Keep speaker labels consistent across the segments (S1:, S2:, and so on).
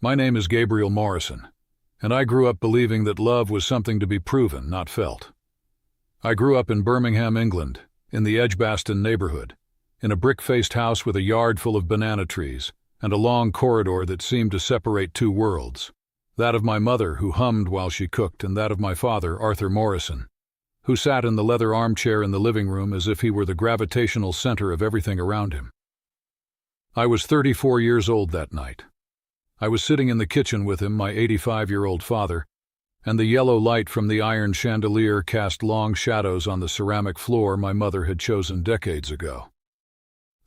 S1: My name is Gabriel Morrison, and I grew up believing that love was something to be proven, not felt. I grew up in Birmingham, England, in the Edgbaston neighborhood, in a brick-faced house with a yard full of banana trees and a long corridor that seemed to separate two worlds, that of my mother, who hummed while she cooked, and that of my father, Arthur Morrison, who sat in the leather armchair in the living room as if he were the gravitational center of everything around him. I was 34 years old that night. I was sitting in the kitchen with him, my 85-year-old father, and the yellow light from the iron chandelier cast long shadows on the ceramic floor my mother had chosen decades ago.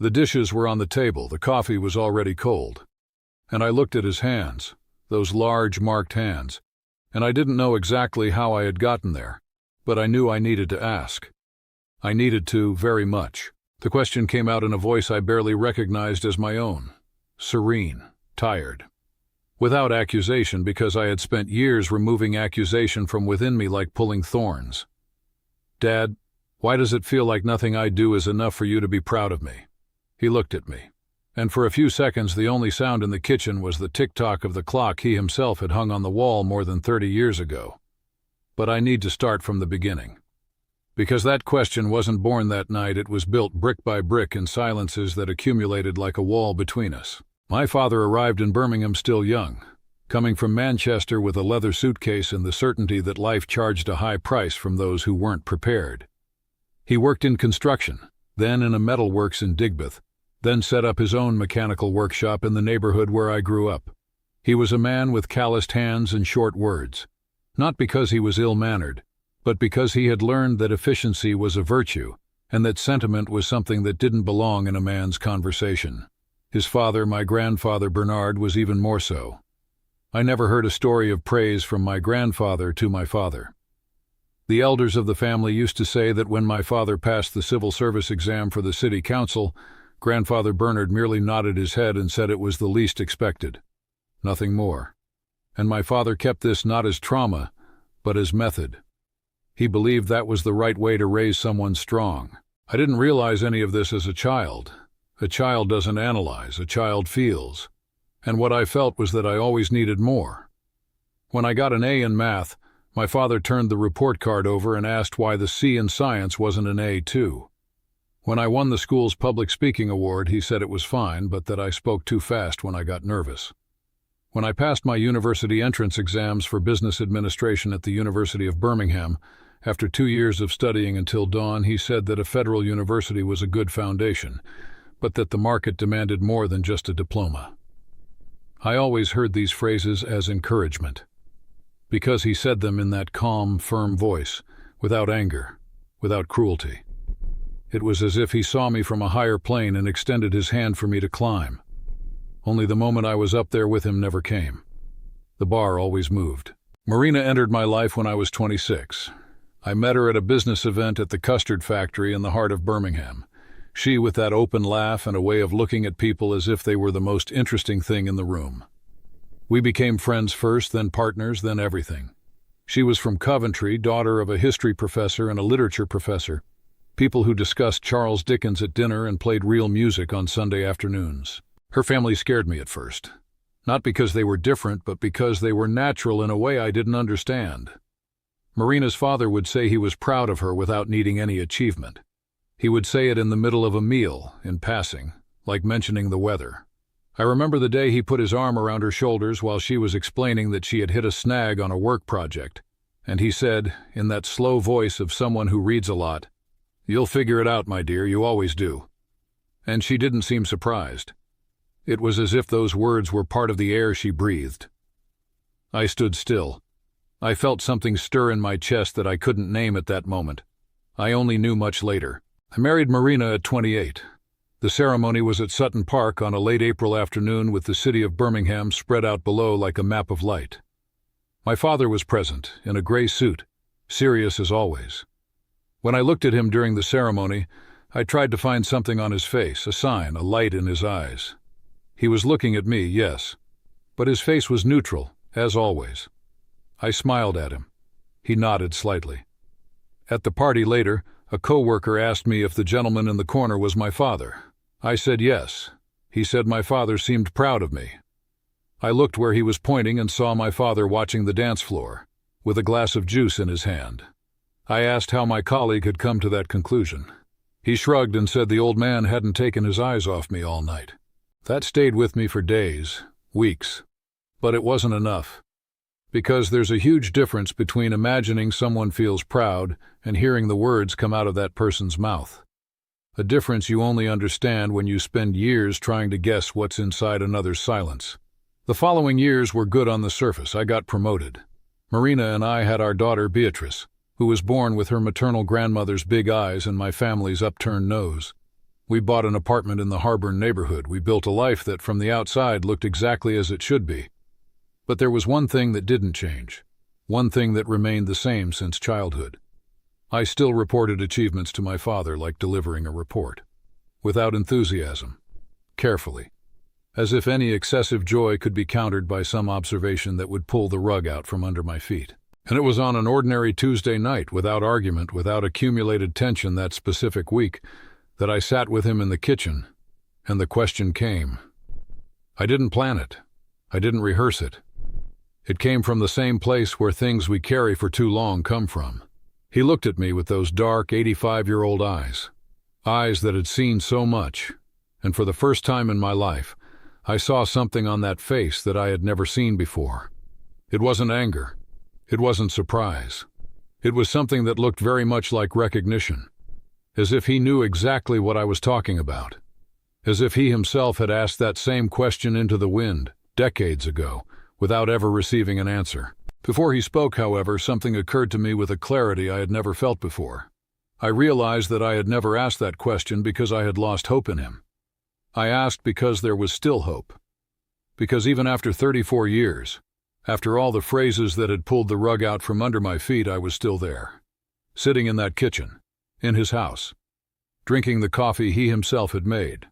S1: The dishes were on the table, the coffee was already cold, and I looked at his hands, those large marked hands, and I didn't know exactly how I had gotten there, but I knew I needed to ask. I needed to, very much. The question came out in a voice I barely recognized as my own, serene, tired. Without accusation, because I had spent years removing accusation from within me like pulling thorns. "Dad, why does it feel like nothing I do is enough for you to be proud of me?" He looked at me, and for a few seconds the only sound in the kitchen was the tick-tock of the clock he himself had hung on the wall more than 30 years ago. But I need to start from the beginning. Because that question wasn't born that night, it was built brick by brick in silences that accumulated like a wall between us. My father arrived in Birmingham still young, coming from Manchester with a leather suitcase and the certainty that life charged a high price from those who weren't prepared. He worked in construction, then in a metalworks in Digbeth, then set up his own mechanical workshop in the neighborhood where I grew up. He was a man with calloused hands and short words, not because he was ill-mannered, but because he had learned that efficiency was a virtue and that sentiment was something that didn't belong in a man's conversation. His father, my grandfather Bernard, was even more so. I never heard a story of praise from my grandfather to my father. The elders of the family used to say that when my father passed the civil service exam for the city council, Grandfather Bernard merely nodded his head and said it was the least expected. Nothing more. And my father kept this not as trauma, but as method. He believed that was the right way to raise someone strong. I didn't realize any of this as a child. A child doesn't analyze, a child feels. And what I felt was that I always needed more. When I got an A in math, my father turned the report card over and asked why the C in science wasn't an A too. When I won the school's public speaking award, he said it was fine, but that I spoke too fast when I got nervous. When I passed my university entrance exams for business administration at the University of Birmingham, after 2 years of studying until dawn, he said that a federal university was a good foundation, but that the market demanded more than just a diploma. I always heard these phrases as encouragement, because he said them in that calm, firm voice, without anger, without cruelty. It was as if he saw me from a higher plane and extended his hand for me to climb. Only the moment I was up there with him never came. The bar always moved. Marina entered my life when I was 26. I met her at a business event at the Custard Factory in the heart of Birmingham. She with that open laugh and a way of looking at people as if they were the most interesting thing in the room. We became friends first, then partners, then everything. She was from Coventry, daughter of a history professor and a literature professor, people who discussed Charles Dickens at dinner and played real music on Sunday afternoons. Her family scared me at first, not because they were different, but because they were natural in a way I didn't understand. Marina's father would say he was proud of her without needing any achievement. He would say it in the middle of a meal, in passing, like mentioning the weather. I remember the day he put his arm around her shoulders while she was explaining that she had hit a snag on a work project, and he said, in that slow voice of someone who reads a lot, "You'll figure it out, my dear, you always do." And she didn't seem surprised. It was as if those words were part of the air she breathed. I stood still. I felt something stir in my chest that I couldn't name at that moment. I only knew much later. I married Marina at 28. The ceremony was at Sutton Park on a late April afternoon with the city of Birmingham spread out below like a map of light. My father was present, in a gray suit, serious as always. When I looked at him during the ceremony, I tried to find something on his face, a sign, a light in his eyes. He was looking at me, yes, but his face was neutral, as always. I smiled at him. He nodded slightly. At the party later, a co-worker asked me if the gentleman in the corner was my father. I said yes. He said my father seemed proud of me. I looked where he was pointing and saw my father watching the dance floor, with a glass of juice in his hand. I asked how my colleague had come to that conclusion. He shrugged and said the old man hadn't taken his eyes off me all night. That stayed with me for days, weeks. But it wasn't enough. Because there's a huge difference between imagining someone feels proud and hearing the words come out of that person's mouth. A difference you only understand when you spend years trying to guess what's inside another's silence. The following years were good on the surface. I got promoted. Marina and I had our daughter Beatrice, who was born with her maternal grandmother's big eyes and my family's upturned nose. We bought an apartment in the Harborne neighborhood. We built a life that from the outside looked exactly as it should be. But there was one thing that didn't change, one thing that remained the same since childhood. I still reported achievements to my father like delivering a report, without enthusiasm, carefully, as if any excessive joy could be countered by some observation that would pull the rug out from under my feet. And it was on an ordinary Tuesday night, without argument, without accumulated tension that specific week, that I sat with him in the kitchen, and the question came. I didn't plan it. I didn't rehearse it. It came from the same place where things we carry for too long come from. He looked at me with those dark 85-year-old eyes that had seen so much, and for the first time in my life, I saw something on that face that I had never seen before. It wasn't anger. It wasn't surprise. It was something that looked very much like recognition, as if he knew exactly what I was talking about, as if he himself had asked that same question into the wind, decades ago, without ever receiving an answer. Before he spoke, however, something occurred to me with a clarity I had never felt before. I realized that I had never asked that question because I had lost hope in him. I asked because there was still hope. Because even after 34 years, after all the phrases that had pulled the rug out from under my feet, I was still there, sitting in that kitchen, in his house, drinking the coffee he himself had made.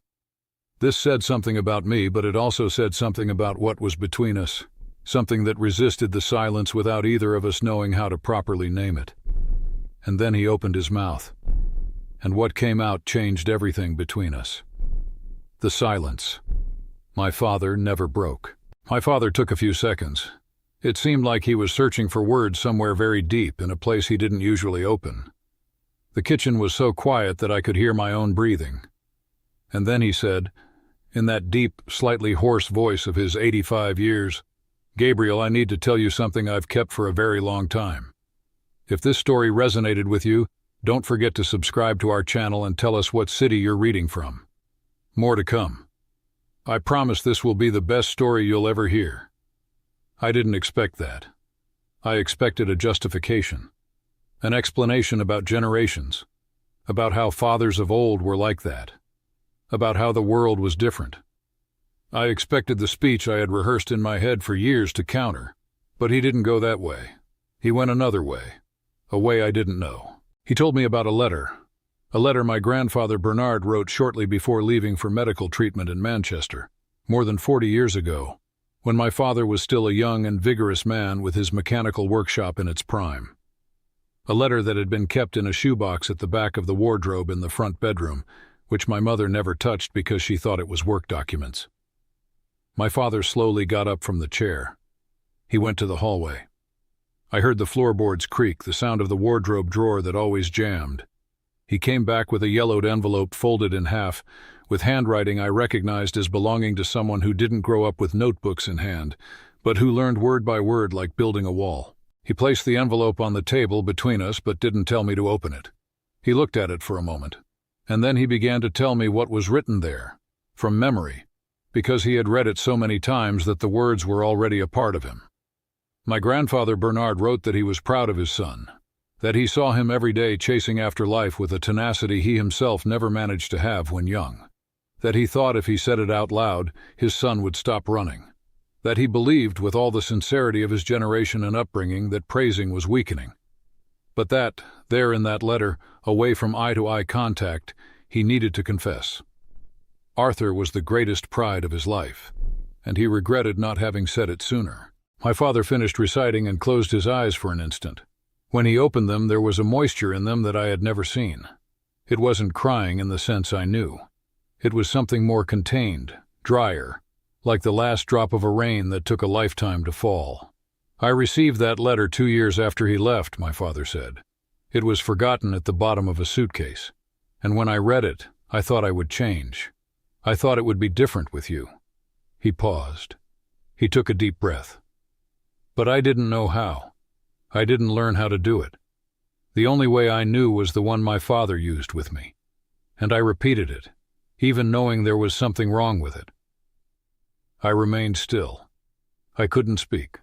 S1: This said something about me, but it also said something about what was between us, something that resisted the silence without either of us knowing how to properly name it. And then he opened his mouth, and what came out changed everything between us. The silence. My father never broke. My father took a few seconds. It seemed like he was searching for words somewhere very deep in a place he didn't usually open. The kitchen was so quiet that I could hear my own breathing. And then he said, in that deep, slightly hoarse voice of his 85 years, "Gabriel, I need to tell you something I've kept for a very long time. If this story resonated with you, don't forget to subscribe to our channel and tell us what city you're reading from. More to come. I promise this will be the best story you'll ever hear." I didn't expect that. I expected a justification, an explanation about generations, about how fathers of old were like that, about how the world was different. I expected the speech I had rehearsed in my head for years to counter, but he didn't go that way. He went another way, a way I didn't know. He told me about a letter my grandfather Bernard wrote shortly before leaving for medical treatment in Manchester, more than 40 years ago, when my father was still a young and vigorous man with his mechanical workshop in its prime. A letter that had been kept in a shoebox at the back of the wardrobe in the front bedroom, which my mother never touched because she thought it was work documents. My father slowly got up from the chair. He went to the hallway. I heard the floorboards creak, the sound of the wardrobe drawer that always jammed. He came back with a yellowed envelope folded in half, with handwriting I recognized as belonging to someone who didn't grow up with notebooks in hand, but who learned word by word like building a wall. He placed the envelope on the table between us but didn't tell me to open it. He looked at it for a moment, and then he began to tell me what was written there, from memory, because he had read it so many times that the words were already a part of him. My grandfather Bernard wrote that he was proud of his son, that he saw him every day chasing after life with a tenacity he himself never managed to have when young, that he thought if he said it out loud, his son would stop running, that he believed with all the sincerity of his generation and upbringing that praising was weakening, but that, there in that letter, away from eye-to-eye contact, he needed to confess. Arthur was the greatest pride of his life, and he regretted not having said it sooner. My father finished reciting and closed his eyes for an instant. When he opened them, there was a moisture in them that I had never seen. It wasn't crying in the sense I knew. It was something more contained, drier, like the last drop of a rain that took a lifetime to fall. I received that letter 2 years after he left, my father said. It was forgotten at the bottom of a suitcase, and when I read it, I thought I would change. I thought it would be different with you. He paused. He took a deep breath. But I didn't know how. I didn't learn how to do it. The only way I knew was the one my father used with me. And I repeated it, even knowing there was something wrong with it. I remained still. I couldn't speak.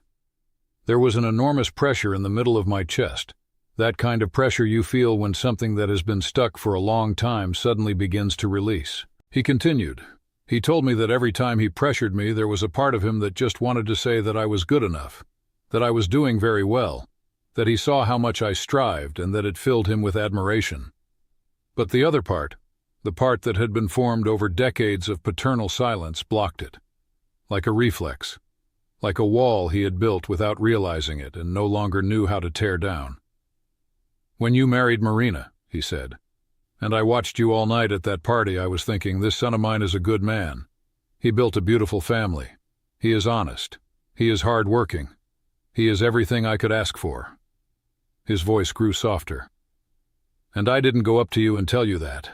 S1: There was an enormous pressure in the middle of my chest, that kind of pressure you feel when something that has been stuck for a long time suddenly begins to release. He continued. He told me that every time he pressured me, there was a part of him that just wanted to say that I was good enough, that I was doing very well, that he saw how much I strived and that it filled him with admiration. But the other part, the part that had been formed over decades of paternal silence, blocked it. Like a reflex, like a wall he had built without realizing it and no longer knew how to tear down. When you married Marina, he said, and I watched you all night at that party, I was thinking, this son of mine is a good man. He built a beautiful family. He is honest. He is hard-working. He is everything I could ask for. His voice grew softer. And I didn't go up to you and tell you that.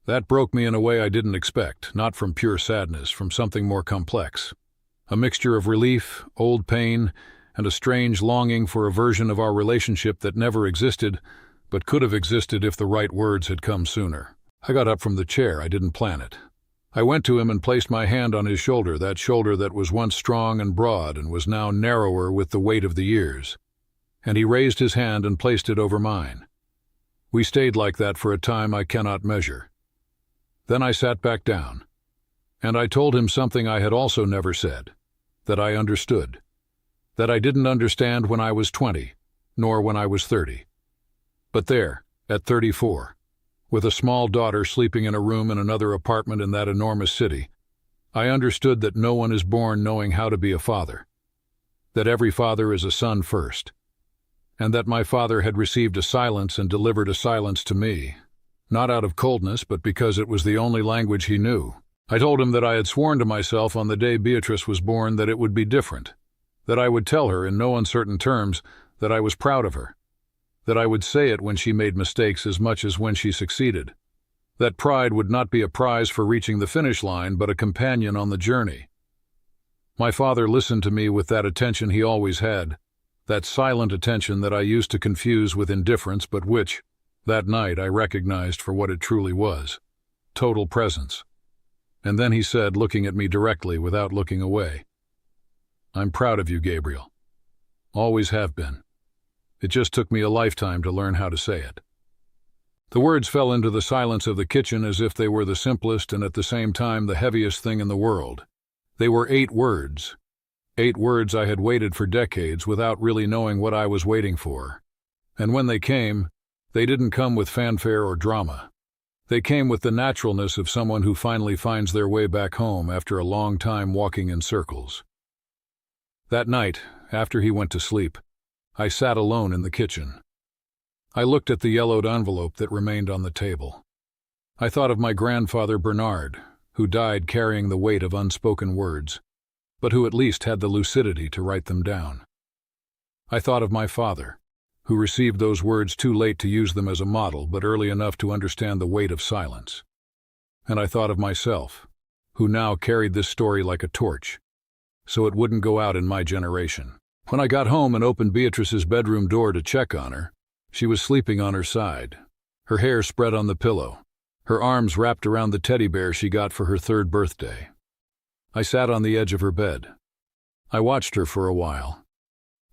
S1: That broke me in a way I didn't expect, not from pure sadness, from something more complex. A mixture of relief, old pain, and a strange longing for a version of our relationship that never existed, but could have existed if the right words had come sooner. I got up from the chair. I didn't plan it. I went to him and placed my hand on his shoulder that was once strong and broad and was now narrower with the weight of the years. And he raised his hand and placed it over mine. We stayed like that for a time I cannot measure. Then I sat back down, and I told him something I had also never said, that I understood, that I didn't understand when I was 20, nor when I was 30. But there, at 34, with a small daughter sleeping in a room in another apartment in that enormous city, I understood that no one is born knowing how to be a father, that every father is a son first, and that my father had received a silence and delivered a silence to me, not out of coldness, but because it was the only language he knew. I told him that I had sworn to myself on the day Beatrice was born that it would be different, that I would tell her in no uncertain terms that I was proud of her, that I would say it when she made mistakes as much as when she succeeded, that pride would not be a prize for reaching the finish line but a companion on the journey. My father listened to me with that attention he always had, that silent attention that I used to confuse with indifference but which, that night, I recognized for what it truly was, total presence. And then he said, looking at me directly without looking away, "I'm proud of you, Gabriel. Always have been. It just took me a lifetime to learn how to say it." The words fell into the silence of the kitchen as if they were the simplest and at the same time the heaviest thing in the world. They were 8 words. 8 words I had waited for decades without really knowing what I was waiting for. And when they came, they didn't come with fanfare or drama. They came with the naturalness of someone who finally finds their way back home after a long time walking in circles. That night, after he went to sleep, I sat alone in the kitchen. I looked at the yellowed envelope that remained on the table. I thought of my grandfather Bernard, who died carrying the weight of unspoken words, but who at least had the lucidity to write them down. I thought of my father, who received those words too late to use them as a model, but early enough to understand the weight of silence. And I thought of myself, who now carried this story like a torch, so it wouldn't go out in my generation. When I got home and opened Beatrice's bedroom door to check on her, she was sleeping on her side, her hair spread on the pillow, her arms wrapped around the teddy bear she got for her 3rd birthday. I sat on the edge of her bed. I watched her for a while.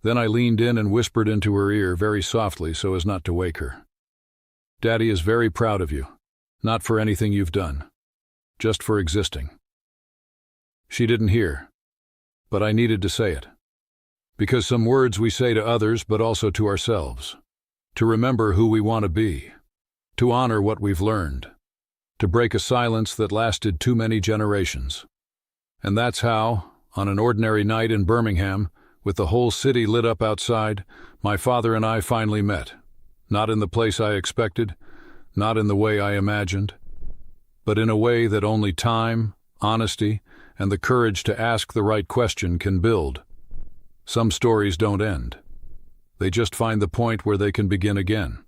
S1: Then I leaned in and whispered into her ear very softly so as not to wake her. "Daddy is very proud of you, not for anything you've done, just for existing." She didn't hear, but I needed to say it. Because some words we say to others but also to ourselves, to remember who we want to be, to honor what we've learned, to break a silence that lasted too many generations. And that's how, on an ordinary night in Birmingham, with the whole city lit up outside, my father and I finally met, not in the place I expected, not in the way I imagined, but in a way that only time, honesty, and the courage to ask the right question can build. Some stories don't end. They just find the point where they can begin again.